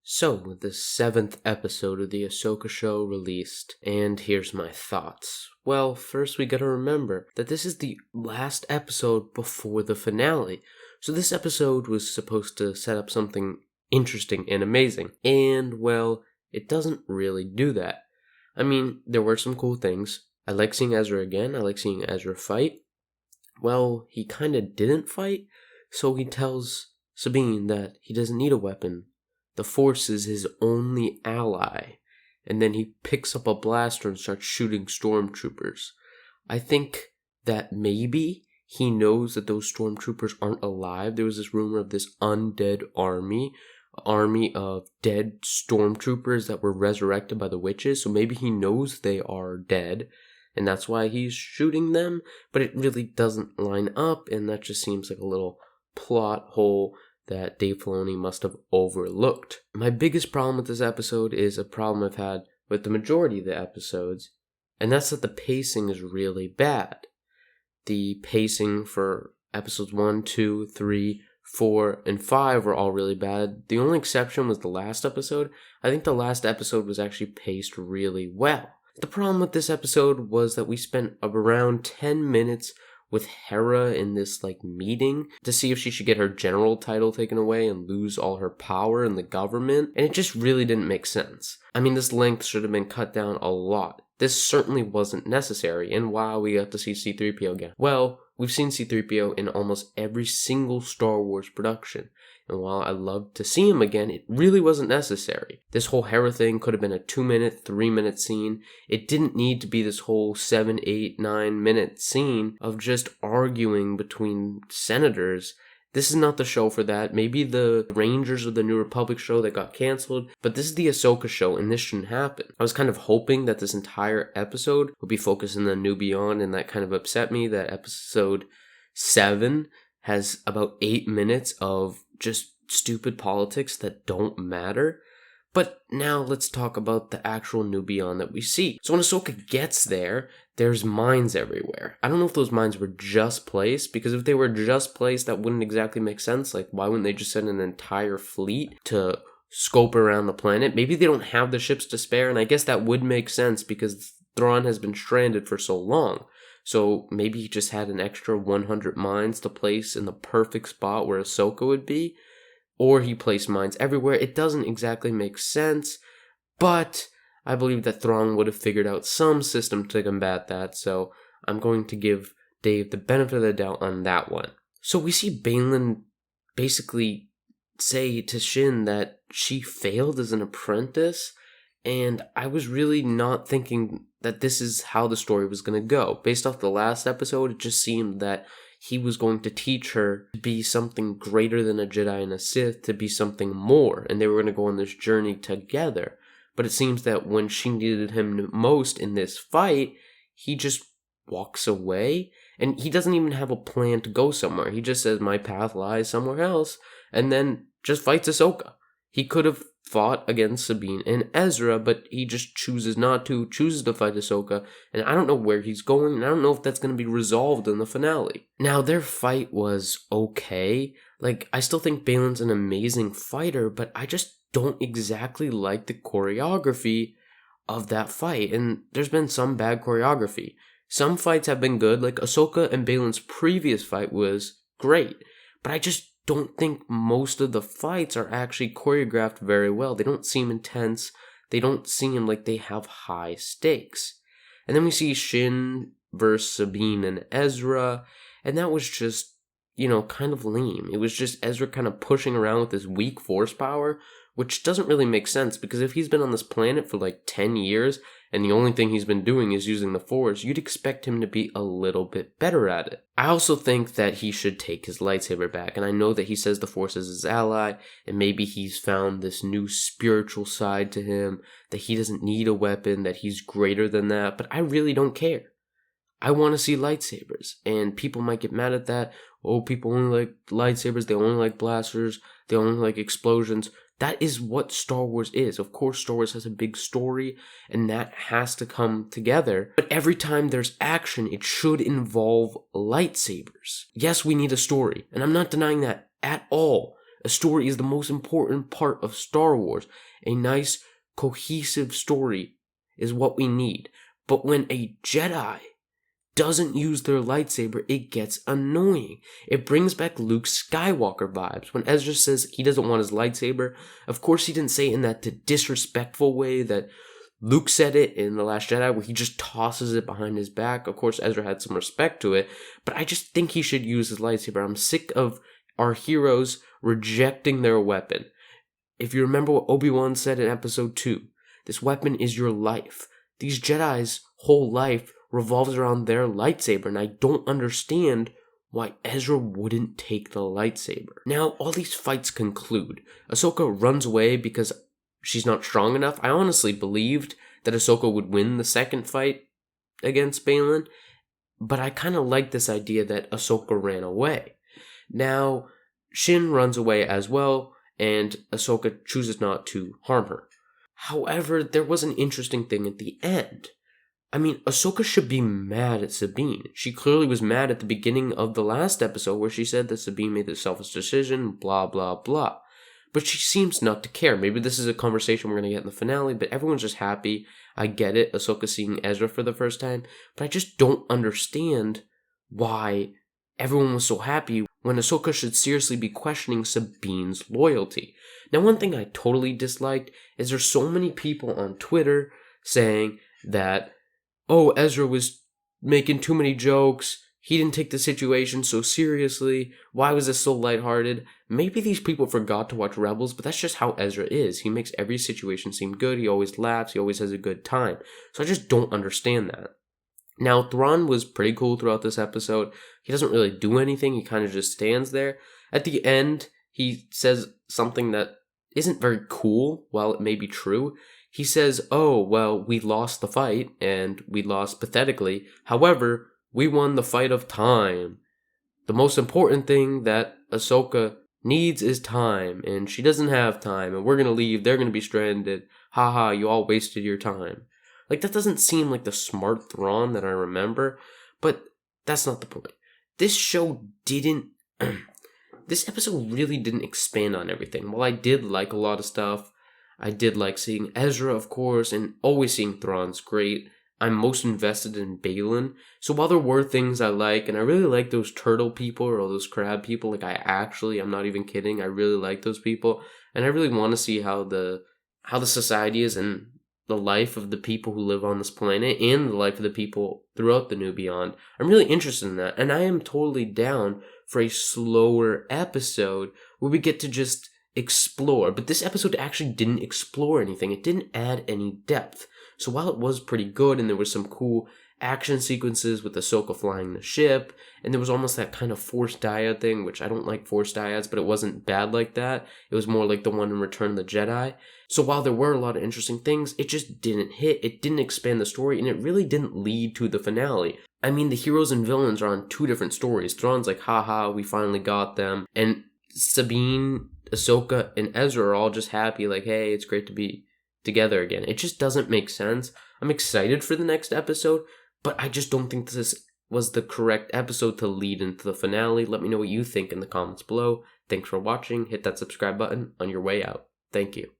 So, the 7th episode of the Ahsoka show released, and here's my thoughts. Well, first we gotta remember that this is the last episode before the finale. So this episode was supposed to set up something interesting and amazing, and well, it doesn't really do that. I mean, there were some cool things. I like seeing Ezra again, I like seeing Ezra fight. Well, he kinda didn't fight, so he tells Sabine that he doesn't need a weapon. The Force is his only ally. And then he picks up a blaster and starts shooting stormtroopers. I think that maybe he knows that those stormtroopers aren't alive. There was this rumor of this undead army of dead stormtroopers that were resurrected by the witches. So maybe he knows they are dead, and that's why he's shooting them. But it really doesn't line up, and that just seems like a little plot hole that Dave Filoni must have overlooked. My biggest problem with this episode is a problem I've had with the majority of the episodes, and that's that the pacing is really bad. The pacing for episodes 1, 2, 3, 4, and 5 were all really bad. The only exception was the last episode. I think the last episode was actually paced really well. The problem with this episode was that we spent around 10 minutes with Hera in this meeting to see if she should get her general title taken away and lose all her power in the government, and it just really didn't make sense. I mean, this length should have been cut down a lot. This certainly wasn't necessary, and wow, we got to see C-3PO again. Well, we've seen C-3PO in almost every single Star Wars production, and while I love to see him again, it really wasn't necessary. This whole Hera thing could have been a 2-minute, 3-minute scene. It didn't need to be this whole 7, 8, 9-minute scene of just arguing between senators. This is not the show for that. Maybe the Rangers of the New Republic show that got canceled, but this is the Ahsoka show, and this shouldn't happen. I was kind of hoping that this entire episode would be focused on the New Beyond, and that kind of upset me that episode 7 has about 8 minutes of just stupid politics that don't matter. But now let's talk about the actual New Beyond that we see. So when Ahsoka gets there, there's mines everywhere. I don't know if those mines were just placed, because if they were just placed, that wouldn't exactly make sense. Why wouldn't they just send an entire fleet to scope around the planet? Maybe they don't have the ships to spare, and I guess that would make sense because Thrawn has been stranded for so long. So maybe he just had an extra 100 mines to place in the perfect spot where Ahsoka would be. Or he placed mines everywhere. It doesn't exactly make sense, but I believe that Thrawn would have figured out some system to combat that, so I'm going to give Dave the benefit of the doubt on that one. So we see Baylan basically say to Shin that she failed as an apprentice, and I was really not thinking that this is how the story was going to go. Based off the last episode, it just seemed that he was going to teach her to be something greater than a Jedi and a Sith, to be something more, and they were going to go on this journey together. But it seems that when she needed him most in this fight, he just walks away, and he doesn't even have a plan to go somewhere. He just says, my path lies somewhere else, and then just fights Ahsoka. He could have fought against Sabine and Ezra, but he just chooses not to, chooses to fight Ahsoka, and I don't know where he's going, and I don't know if that's going to be resolved in the finale. Now, their fight was okay. I still think Baylan's an amazing fighter, but I just don't exactly like the choreography of that fight, and there's been some bad choreography. Some fights have been good, Ahsoka and Baylan's previous fight was great, but I just don't think most of the fights are actually choreographed very well. They don't seem intense. They don't seem like they have high stakes. And then we see Shin versus Sabine and Ezra, and that was just, kind of lame. It was just Ezra kind of pushing around with this weak force power, which doesn't really make sense, because if he's been on this planet for 10 years, and the only thing he's been doing is using the Force, you'd expect him to be a little bit better at it. I also think that he should take his lightsaber back, and I know that he says the Force is his ally, and maybe he's found this new spiritual side to him, that he doesn't need a weapon, that he's greater than that, but I really don't care. I want to see lightsabers, and people might get mad at that. Oh, people only like lightsabers, they only like blasters, they only like explosions. That is what Star Wars is. Of course, Star Wars has a big story, and that has to come together. But every time there's action, it should involve lightsabers. Yes, we need a story, and I'm not denying that at all. A story is the most important part of Star Wars. A nice, cohesive story is what we need. But when a Jedi doesn't use their lightsaber, it gets annoying. It brings back Luke Skywalker vibes. When Ezra says he doesn't want his lightsaber, of course he didn't say it in that disrespectful way that Luke said it in The Last Jedi, where he just tosses it behind his back. Of course, Ezra had some respect to it, but I just think he should use his lightsaber. I'm sick of our heroes rejecting their weapon. If you remember what Obi-Wan said in Episode 2, this weapon is your life. These Jedi's whole life revolves around their lightsaber, and I don't understand why Ezra wouldn't take the lightsaber. Now, all these fights conclude. Ahsoka runs away because she's not strong enough. I honestly believed that Ahsoka would win the second fight against Balin, but I kind of like this idea that Ahsoka ran away. Now, Shin runs away as well, and Ahsoka chooses not to harm her. However, there was an interesting thing at the end. I mean, Ahsoka should be mad at Sabine. She clearly was mad at the beginning of the last episode where she said that Sabine made the selfish decision, blah, blah, blah. But she seems not to care. Maybe this is a conversation we're going to get in the finale, but everyone's just happy. I get it, Ahsoka seeing Ezra for the first time, but I just don't understand why everyone was so happy when Ahsoka should seriously be questioning Sabine's loyalty. Now, one thing I totally disliked is there's so many people on Twitter saying that, oh, Ezra was making too many jokes, he didn't take the situation so seriously, why was this so lighthearted? Maybe these people forgot to watch Rebels, but that's just how Ezra is. He makes every situation seem good, he always laughs, he always has a good time. So I just don't understand that. Now, Thrawn was pretty cool throughout this episode. He doesn't really do anything, he kind of just stands there. At the end, he says something that isn't very cool, while it may be true. He says, oh, well, we lost the fight, and we lost pathetically. However, we won the fight of time. The most important thing that Ahsoka needs is time, and she doesn't have time, and we're going to leave, they're going to be stranded. Haha, you all wasted your time. Like, that doesn't seem like the smart Thrawn that I remember, but that's not the point. This show didn't... this episode really didn't expand on everything. While I did like a lot of stuff, I did like seeing Ezra, of course, and always seeing Thrawn's great. I'm most invested in Balin. So while there were things I like, and I really like those turtle people or those crab people, like I'm not even kidding, I really like those people. And I really want to see how the society is and the life of the people who live on this planet and the life of the people throughout the New Beyond. I'm really interested in that. And I am totally down for a slower episode where we get to just explore. But this episode actually didn't explore anything. It didn't add any depth. So while it was pretty good and there was some cool action sequences with Ahsoka flying the ship, and there was almost that kind of forced dyad thing, which I don't like forced dyads, but it wasn't bad like that. It was more like the one in Return of the Jedi. So while there were a lot of interesting things, it just didn't hit. It didn't expand the story, and it really didn't lead to the finale. I mean, the heroes and villains are on two different stories. Thrawn's like, haha, we finally got them. And Sabine, Ahsoka, and Ezra are all just happy, like, hey, it's great to be together again. It just doesn't make sense. I'm excited for the next episode, but I just don't think this was the correct episode to lead into the finale. Let me know what you think in the comments below. Thanks for watching. Hit that subscribe button on your way out. Thank you.